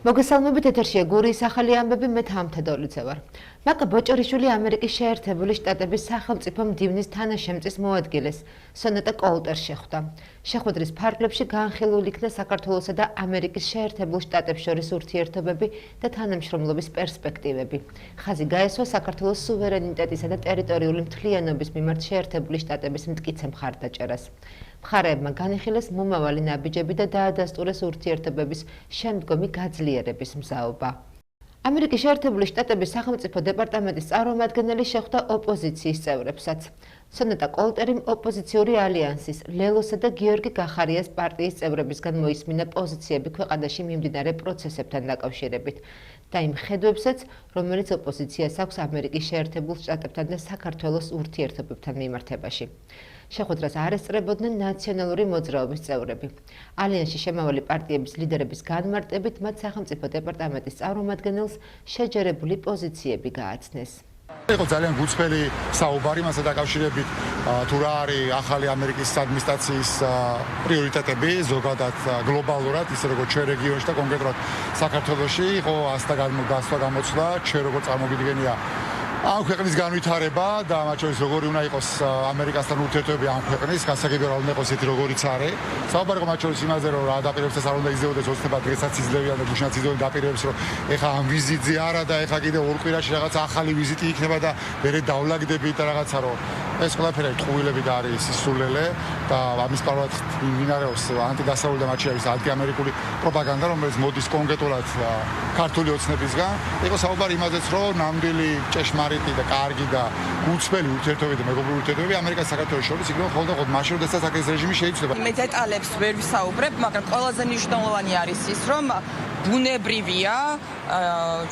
მოგესალმებით ეთერშია გურიის ახალი ამბები, მე თამთედოლიძე ვარ. მაკა ბოჭორიშვილი ამერიკის შეერთებული შტატების სახელმწიფო მდივნის თანაშემწის მოადგილეს სონატა კოლტერს შეხვდა. შეხვედრის ფარგლებში განხილული იქნა საქართველოსა და ამერიკის შეერთებულ შტატებს შორის ურთიერთობები და თანამშრომლობის პერსპექტივები. ხაზი გაესვა საქართველოს სუვერენიტეტისა და ტერიტორიული მთლიანობის მიმართ შეერთებული შტატების მტკიცე მხარდაჭერას. მხარეებმა განიხილეს მომავალი ნაბიჯები და დაადასტურეს ურთიერთობების შემდგომი გაძლიერების მზაობა. ამერიკის შეერთებული შტატების სახელმწიფო დეპარტამენტის წარმომადგენელი შეხვდა ოპოზიციის წევრებსაც. სონატა კოლტერი ოპოზიციური ალიანსის ლელოსა და გიორგი გახარიას პარტიის წევრებისგან მოისმინა პოზიციები ქვეყანაში მიმდინარე პროცესებთან დაკავშირებით და იმ ხედვებსაც, რომელიც ოპოზიციას აქვს ამერიკის შეერთებულ შტატებთან და საქართველოს ურთიერთობებთან მიმართებაში. შეხვედრას არ ესწრებოდნენ ნაციონალური მოძრაობის წევრები. ალიანსში შემავალი პარტიების ლიდერების განმარტებით მათ სახელმწიფო დეპარტამენტის წარმომადგენელს შეჯერებული პოზიციები გააცნეს. იყო ძალიან გულწრფელი საუბარი მასთან დაკავშირებით, თუ რა არის ახალი ამერიკის ადმინისტრაციის პრიორიტეტები, ზოგადად გლობალურად, ისე როგორც ჩვენ რეგიონში და კონკრეტულად საქართველოში, იყო ასთა გასვლა გამოცდა, ჩვენ როგორც წარმოგიდგენია ამ ქვეყნის განვითარება და მათ შორის როგორი უნდა იყოს ამერიკასთან ურთიერთობები ამ ქვეყნის, გასაგებია რა უნდა იყოს ისეთი როგორიც არის. საუბარი იყო მათ შორის იმაზე, რომ რა დაპირებებსაც არ უნდა იზრდებოდეს ოცნება დღესაც იძლევიან და გუშინაც იძლევენ დაპირებებს, რომ ეხა ამ ვიზიტზე არა და ეხა კიდე ორ კვირაში რაღაც ახალი ვიზიტი იქნება და მერე დავლაგდებით და რაღაცა რომ ეს ყველაფერი ტყუილები და არის სისულელე და ამის პარალელად მიმდინარეობს ანტიდასავლური და მათში არის ანტიამერიკული პროპაგანდა, რომელიც მოდის კონკრეტულად ქართული ოცნებისგან. იყო საუბარი იმაზეც, რომ ნამდვილი ჭეშმარიტი და კარგი და გულწრფელი ურთიერთობები და მეგობრული ურთიერთობები ამერიკას საქართველოს შორის იქნება ხოლმე მაშინ როდესაც აქ ეს რეჟიმი შეიცვლება. მე დეტალებს ვერ ვისაუბრებ, მაგრამ ყველაზე მნიშვნელოვანი არის ის, რომ ბუნებრივია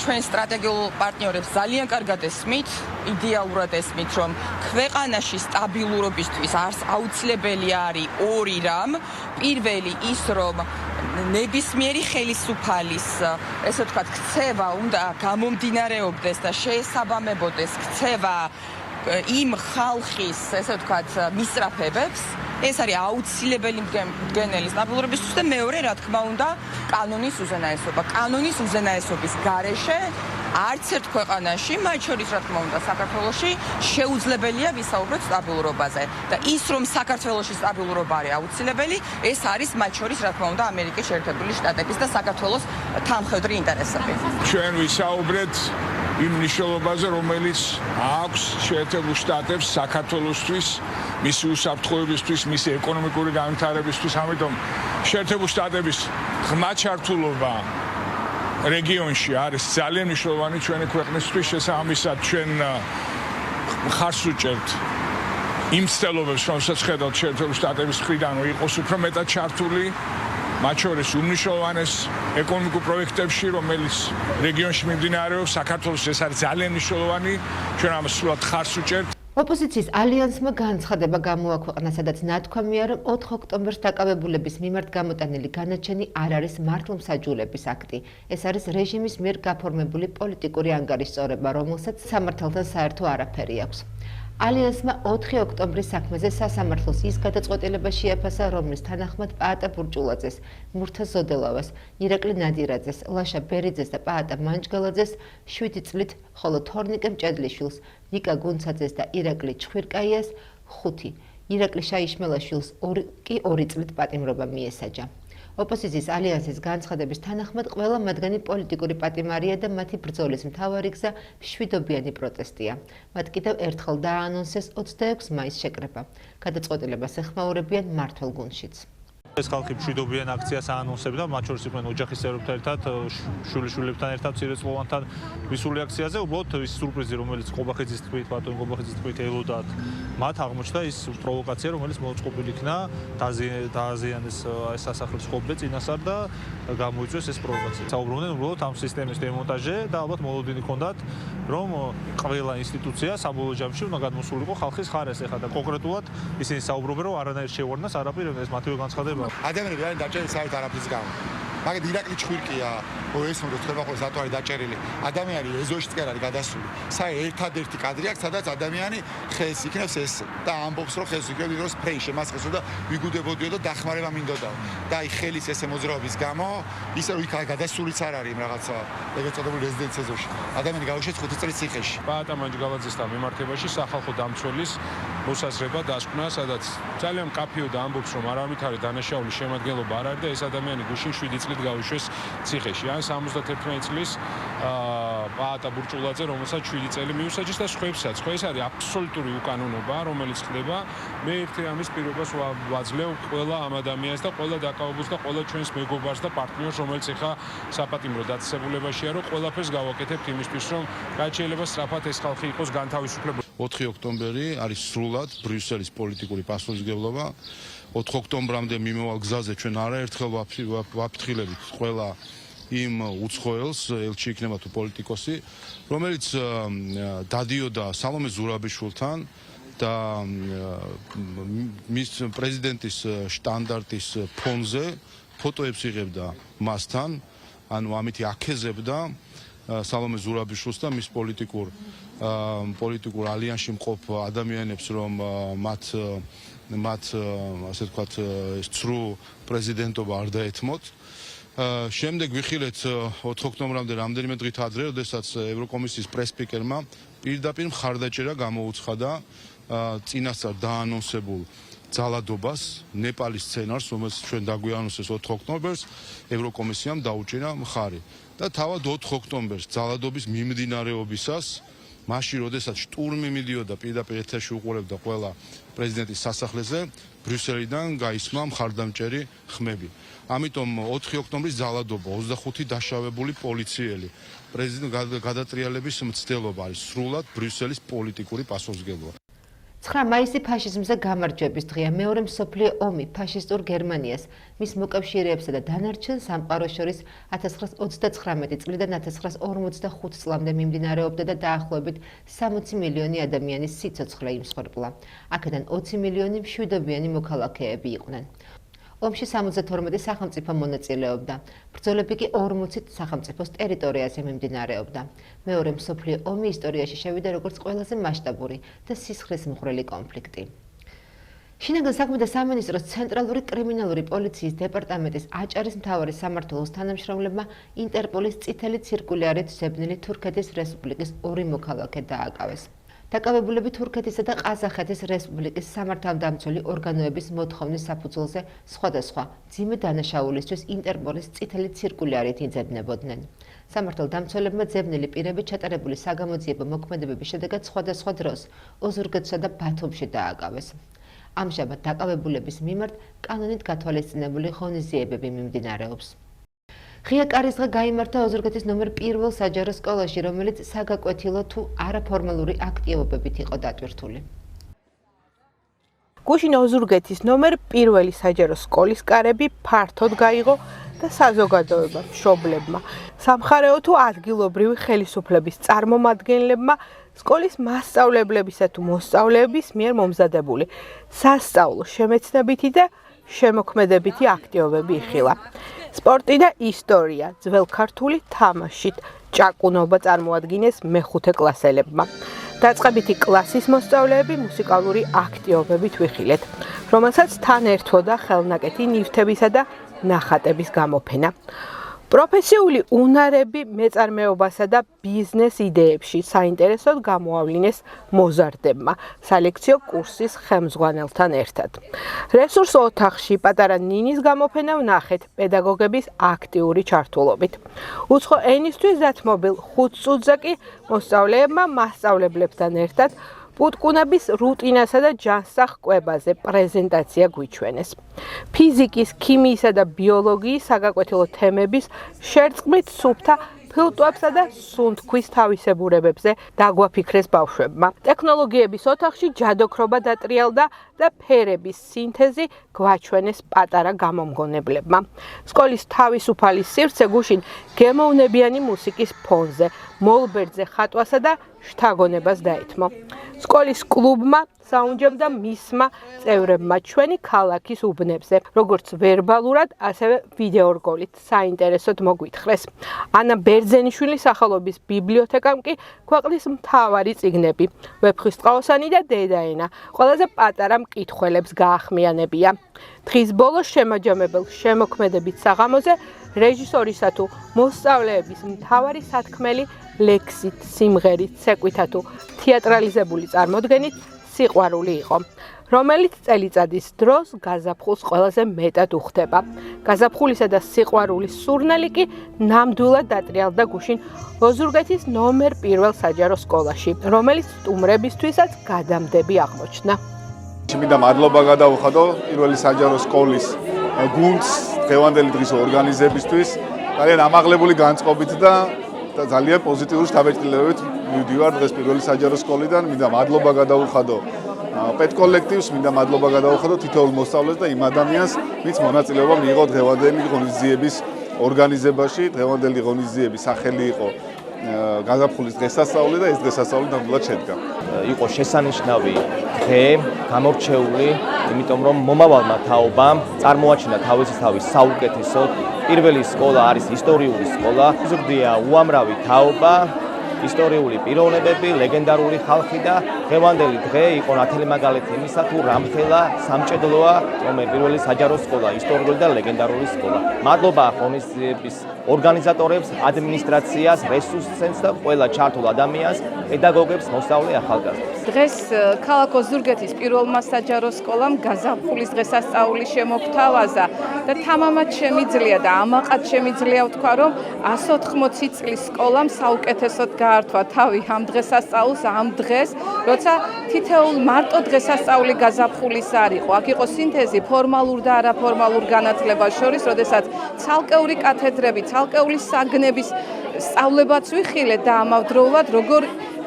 ჩვენ სტრატეგიულ პარტნიორებს ძალიან კარგად ესმით, იდეალურად ესმით, რომ ქვეყანაში სტაბილურობისთვის აუცილებელი არის ორი რამ. პირველი ის, რომ ნებისმიერი ხელისუფალის, ესე ვთქვათ, ქცევა უნდა გამომდინარეობდეს და შეესაბამებოდეს ქცევა იმ ხალხის, ესე ვთქვათ, მისწრაფებებს. ეს არის აუცილებელი მდგენელი სტაბილურობისთვის და მეორე, რა თქმა უნდა, კანონის უზენაესობა. კანონის უზენაესობის გარეშე არც ერთ ქვეყანაში, მათ შორის, რა თქმა უნდა, საქართველოში შეუძლებელია ვისაუბროთ სტაბილურობაზე. და ის, რომ საქართველოში სტაბილურობა არის აუცილებელი, ეს არის მათ შორის, რა თქმა უნდა, ამერიკის შეერთებული შტატების და საქართველოს თანმხლები ინტერესები. ჩვენ ვისაუბრეთ იმ მნიშვნელობაზე, რომელიც აქვს შეერთებულ შტატებს საქართველოსთვის, მისი უსაფრთხოებისთვის, მისი ეკონომიკური განვითარებისთვის, ამიტომ შეერთებულ შტატების ღრმა ჩართულობა რეგიონში არის ძალიან მნიშვნელოვანი ჩვენი ქვეყნისთვის. შესაბამისად, ჩვენ ხარს უჭერთ იმ ცდილობებს, რომელსაც ხედავთ შეერთებულ შტატების მხრიდან, რომ იყოს უფრო მეტად ჩართული მათ შორის უმნიშვნელოვანეს ეკონომიკურ პროექტებში, რომელიც რეგიონში მიმდინარეობს. საქართველოს ეს არის ძალიან მნიშვნელოვანი, ჩვენ ამას სულად ხარს უჭერთ. ოპოზიციის ალიანსმა განცხადება გამოაქვეყნა, სადაც ნათქვამია, რომ 4 ოქტომბერს დაკავებულების მიმართ გამოტანილი განაჩენი არ არის მართლმსაჯულების აქტი. ეს არის რეჟიმის მიერ გაფორმებული პოლიტიკური ანგარიშწორება, რომელსაც სამართალთან საერთო არაფერი აქვს. ალიანსმა 4 ოქტომბრის საქმეზე სასამართლოს ის გადაწყვეტილება შეაფასა, რომლის თანახმად პაატა ბურჭულაძეს, მურთა ზოდელავას, ირაკლი ნადირაძეს, ლაშა ბერიძეს და პაატა მანჯგალაძეს 7 წლით, ხოლო თორნიკე მჭედლიშვილს, ნიკა გუნცაძეს და ირაკლი ჩხვირკაიას 5, ირაკლი შაიშმელაშვილს კი 2 წლით პატიმრობა მიესაჯა. ოპოზიციის ალიანსის განცხადების თანახმად ყველა მათგანი პოლიტიკური პატიმარია და მათი ბრძოლის მთავარი გზა მშვიდობიანი პროტესტია. მათ კიდევ ერთხელ დააანონსეს 26 მაისს შეკრება. გადაწყვეტილებას ეხმაურებიან მმართველ გუნდშიც. ეს ხალხი მშვიდობიან აქციას აანონსებდა, მათ შორის იყვნენ ოჯახის წევრებთან ერთად, შვილიშვილებთან ერთად, მცირეწლოვანთან ვისული აქციაზე. უბრალოდ ის სურპრიზი, რომელიც ყობახიძის თქმით, ბატონ ყობახიძის თქმით ელოდათ, მათ აღმოჩნდა ის პროვოკაცია, რომელიც მოწყობილი იქნა, დააზიანეს ეს სასახლეს ხობდე წინასწარ და გამოიწვიეს ეს პროვოკაცია. საუბრობდნენ უბრალოდ ამ სისტემის დემონტაჟზე და ალბათ მოლოდინი ჰქონდათ, რომ ყველა ინსტიტუცია საბოლოო ჯამში უნდა გადმოსულიყო ხალხის ხარეს. ეხლა და კონკრეტულად ისინი საუბრობენ, რომ არანაირ შეუარდნას არაფერ, ეს მათივე განცხადება. ადამიანები არიან დაჭერილი საერთოდ არაფრის გამო. მაგ ირაკლი ჩხვირკია ეს මොකද ხდება ხოლმე სათვარი დაჭერილი ადამიანი ეზოშიც კი არის გადასული საერთოდ ერთადერთი კადრი აქვს სადაც ადამიანი ხეს იქნევს ეს და ამბობს რომ ხეს იქნევს დროს ფრეი შემასხესო და ვიგუდებოდიო და დახმარება მინდოდა და აი ხელის ესე მოძრაობის გამო ისე რომ იქ გადასულიც არ არის რაღაცა ეგრეთ წოდებული რეზიდენცია ეზოში ადამიანი გავუშვეს 5 წლის ციხეში პაატა მანჯგალაძესთან მიმართებაში სახალხო დამცველის მოსაზრება დასკვნა სადაც ძალიან მკაფიო და ამბობს რომ არავით არის დანაშაული შემადგენლობა არ არის და ეს ადამიანი გუშინ 7 წლით გავუშვეს ციხეში ან 71 წლის პაატა ბურჭულაძე რომელსაც 7 წელი მიუსაჯეს და სხვებსაც ხო ეს არის აბსოლუტური უკანონობა რომელიც ხდება მე ერთი ამის პირობას ვაძლევ ყველა ამ ადამიანს და ყველა დაკავებულს და ყველა ჩვენს მეგობარს და პარტნიორს რომელიც ახლა საპატიმრო დაწესებულებაშია რომ ყველაფერს გავაკეთებთ იმისთვის რომ რაც შეიძლება სწრაფად ეს ხალხი იყოს განთავისუფლებული 4 ოქტომბერი არის სრულად ბრიუსელის პოლიტიკური პასუხისმგებლობა 4 ოქტომბრამდე მიმავალ გზაზე ჩვენ არაერთხელ ვაფრთხილებით ყველა იმ უცხოელს ელჩი იქნება თუ პოლიტიკოსი რომელიც დადიოდა სალომე ზურაბიშვილთან და მის პრეზიდენტის შტანდარტის ფონზე ფოტოებს იღებდა მასთან ანუ ამითი აქეზებდა სალომე ზურაბიშვილს და მის პოლიტიკურ ალიანსში მყოფ ადამიანებს რომ მათ ასე ვთქვათ ეს ცრუ პრეზიდენტობა არ დაეთმოთ შემდეგ ვიხილეთ 4 ოქტომბრამდე რამდენიმე დღით ადრე, როდესაც ევროკომისიის პრესპიკერმა პირდაპირ მხარდაჭერა გამოუცხადა წინასწარ დაანონსებულ ძალადობას, ნეპალის სცენარს, რომელსაც ჩვენ დაგვიანონსეს 4 ოქტომბერს, ევროკომისიამ დაუჭირა მხარი. და თავად 4 ოქტომბერს ძალადობის მიმდინარეობისას მაშინ, როდესაც შტურმი მიდიოდა პირდაპირ ეთერში უყურებდა ყველა პრეზიდენტის სასახლეზე, ბრიუსელიდან გაისმა მხარდამჭერი ხმები. ამიტომ 4 ოქტომბრის ძალადობა, 25 დაშავებული პოლიციელი, პრეზიდენტ გადატრიალების მცდელობა არის სრულად ბრიუსელის პოლიტიკური პასუხისმგებლობა. 9 მაისი ფაშიზმზე გამარჯვების დღეა. მეორე მსოფლიო ომი ფაშისტურ გერმანიას, მის მოკავშირეებსა და დანარჩენ სამყაროს შორის 1939 წლიდან 1945 წლამდე მიმდინარეობდა და დაახლოებით 60 მილიონი ადამიანის სიცოცხლე იმსხვერპლა. აქედან 20 მილიონი მშვიდობიანი მოქალაქეები იყვნენ. ომში 72 სახელმწიფო მონაწილეობდა. ბრძოლები კი 40 სახელმწიფოს ტერიტორიაზე მიმდინარეობდა. მეორე მსოფლიო ომი ისტორიაში შევიდა როგორც ყველაზე მასშტაბური და სისხლისმღვრელი კონფლიქტი. შინაგან საქმეთა სამინისტროს ცენტრალური კრიმინალური პოლიციის დეპარტამენტის აჭარის მთავარი სამმართველოს თანამშრომლებმა ინტერპოლის წითელი ცირკულარით ზებნილი თურქეთის რესპუბლიკის 2 მოქალაქე დააკავეს. დაკავებულები თურქეთისა და ყაზახეთის რესპუბლიკის სამართალდამცველი ორგანოების მოთხოვნის საფუძველზე სხვადასხვა მძიმე დანაშაულისთვის ინტერპოლის წითელი ცირკულარით იძებნებოდნენ. სამართალდამცველებმა ძებნილი პირები ჩატარებული საგამოძიებო მოქმედებების შედეგად სხვადასხვა დროს ოზურგეთსა და ბათუმში დააკავეს. ამჟამად დაკავებულების მიმართ კანონით გათვალისწინებული ღონისძიებები მიმდინარეობს. ღია კარისდღე გაიმართა ოზურგეთის ნომერ 1 საჯარო სკოლაში, რომელიც საგაკვეთილო თუ არაფორმალური აქტივობებით იყო დატვირთული. გუშინ ოზურგეთის ნომერ 1 საჯარო სკოლის კარები ფართოდ გაიღო და საზოგადოებამ, მშობლებმა, სამხარეო თუ ადგილობრივი ხელისუფლების წარმომადგენლებმა სკოლის მასწავლებლებისა თუ მოსწავლეების მიერ მომზადებული სასწავლო შემეცნებითი და შემოქმედებითი აქტივობები იხილა. სპორტი და ისტორია, ძველქართული თამაშით ჭაკუნობა წარმოადგინეს მეხუთე კლასელებმა. დაწყებითი კლასის მოსწავლეები მუსიკალური აქტივობებით ვიხილეთ, რომელსაც თან ერთვოდა ხელნაკეთი ნივთებისა და ნახატების გამოფენა. პროფესიული უნარები მეწარმეობასა და ბიზნეს იდეებში საინტერესოდ გამოავლინეს მოზარდებმა სალექციო კურსის ხელმძღვანელთან ერთად. რესურს ოთახში პატარა ნინის გამოფენა ვნახეთ პედაგოგების აქტიური ჩართულობით. უცხო ენისთვის დათმობილ 5 წუთზე კი მოსწავლეებმა მასწავლებლებთან ერთად პუტკუნების რუტინასა და ჯანსაღ-კვებაზე პრეზენტაცია გვიჩვენეს. ფიზიკის, ქიმიისა და ბიოლოგიის საგაკვეთილო თემების შერწყმით სუფთა ფილტვებსა და სუნთქვის თავისებურებებზე დაგვაფიქრეს ბავშვებმა. ტექნოლოგიების ოთახში ჯადოქრობა დატრიალდა და ფერების სინთეზი გვაჩვენეს პატარა გამომგონებლებმა. სკოლის თავისუფალი სივრცე გუშინ გემოვნებიანი მუსიკის ფონზე, მოლბერძე ხატვასა და შთაგონებას დაეთმო. სკოლის კლუბმა საუნჯემდა მისმა წევრებმა ჩვენი ქალაქის უბნებზე, როგორც ვერბალურად, ასევე ვიდეორგოლით. საინტერესოდ მოგვითხრეს. ანა ბერძენიშვილის სახელობის ბიბლიოთეკამ კი ქვეყნის მთავარი წიგნები, ვეფხისტყაოსანი და დედაენა, ყველაზე პატარა მკითხველებს გაახმიანებია. დღის ბოლოს შემაჯამებელ შემოქმედებით საღამოზე რეჟისორისა თუ მოსწავლეების მთავარი სათქმელი ლექსით, სიმღერით, ცეკვითა თუ თეატრალიზებული წარმოდგენით სიყვარული იყო, რომელიც წელიწადის დროს გაზაფხულს ყველაზე მეტად უხდება. გაზაფხულისა და სიყვარულის სურნელი კი ნამდვილად დატრიალდა გუშინ ოზურგეთის ნომერ 1 საჯარო სკოლაში, რომელიც სტუმრებისთვისაც გადამდები აღმოჩნდა. მინდა მადლობა გადავუხადო პირველი საჯარო სკოლის გუნდს დღევანდელი დღის ორგანიზებისთვის. ძალიან ამაღლებული განწყობით და ძალიან პოზიტიური შთაბეჭდილებით მივდივარ დღეს პირველი საჯარო სკოლიდან. მინდა მადლობა გადავუხადო პეთ კოლექტივს, მინდა მადლობა გადავუხადო თითოეულ მოსწავლეს და იმ ადამიანს, ვინც მონაწილეობა მიიღო დღევანდელი ღონისძიების ორგანიზებაში. დღევანდელი ღონისძიების სახელი იყო გაზაფხულის დღესასწაული და ეს დღესასწაული ნამდვილად შედგა. იყო შესანიშნავი დღე, გამორჩეული, იმიტომ რომ მომავალმა თაობამ წარმოაჩინა თავისი თავის საუკეთესოდ. პირველი სკოლა არის ისტორიული სკოლა, ზრდია უამრავი თაობა, ისტორიული პიროვნებები, ლეგენდარული ხალხი და დღევანდელი დღე იყო ნათელი მაგალითი იმისა, თუ რამხელა სამჭედლოა, რომ პირველი საჯარო სკოლა, ისტორიული და ლეგენდარული სკოლა. მადლობა ღონისძიების ორგანიზატორებს, ადმინისტრაციას, რესურსცენტრს და ყველა ჩართულ ადამიანს, პედაგოგებს, მოსწავლე ახალგაზრდებს. დღეს ქალაქ ოზურგეთის პირველმა საჯარო სკოლამ გაზაფხულის დღესასწაული შემოგთავაზა და თამამად შემიძლია და ამაყად შემიძლია ვთქვა, რომ 180 წლის სკოლამ საუკეთესოდ გაართვა თავი ამ დღესასწაულს, ამ დღეს, როცა თითოეულ მარტო დღესასწაული გაზაფხულის არ იყო. აქ იყო სინთეზი ფორმალურ და არაფორმალურ განათლებას შორის, როდესაც ცალკეული კათედრები, ცალკეული საგნების სწავლებაც ვიხილეთ და ამავდროულად როგორ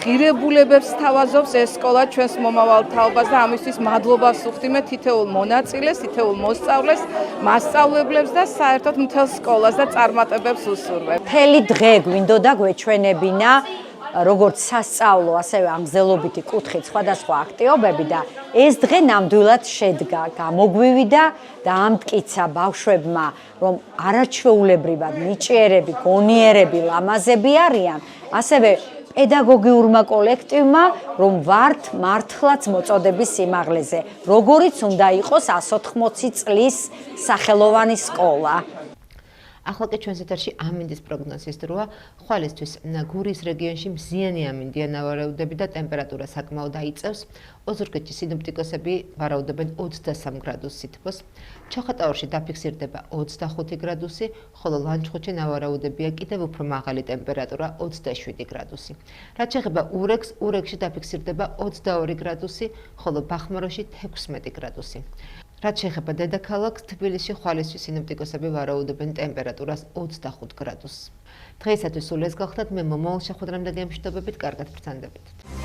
ღირებულებებს თავაზობს ეს სკოლა ჩვენს მომავალ თაობას და ამისთვის მადლობას ვუხდიმეთ თითოეულ მონაწილეს, თითოეულ მოსწავლეს, მასწავლებლებს და საერთოდ მთელ სკოლას და წარმატებებს უსურვებ. მთელი დღე გვინდოდა გვეჩვენებინა როგორც სასწავლო, ასევე ამგზელობითი კუთხით სხვადასხვა აქტივობები და ეს დღე ნამდვილად შედგა, გამოგვივიდა და ამტკიცა ბავშვებმა, რომ არაჩვეულებრივად ნიჭიერები, გონიერები, ლამაზები არიან, ასევე პედაგოგიურმა კოლექტივმა, რომ ვართ მართლაც მოწოდების სიმაღლეზე, როგორიც უნდა იყოს 180 წლის სახელოვანი სკოლა. ახლა კი ჩვენს ეთერში ამინდის პროგნოზის დროა. ხვალისთვის გურიის რეგიონში მზიანი ამინდია ნავარაუდები და ტემპერატურა საკმაოდ დაიწევს. ოზურგეთში სინოპტიკოსები ვარაუდობენ 23 გრადუს სითბოს. ჩოხატაურში დაფიქსირდება 25 გრადუსი, ხოლო ლანჩხუთში ნავარაუდებია კიდევ უფრო მაღალი ტემპერატურა 27 გრადუსი. რაც შეეხება ურეგს, ურეგში დაფიქსირდება 22 გრადუსი, ხოლო ბახმაროში 16 გრადუსი. რაც შეეხება დედაქალაქს, თბილისში ხვალისთვის სინოპტიკოსები ვარაუდობენ ტემპერატურას 25 გრადუსს. დღეისათვის სულ ეს გახლდათ, მე მომავალ შეხვედრამდე გემშვიდობებით, კარგად ბრძანდებით.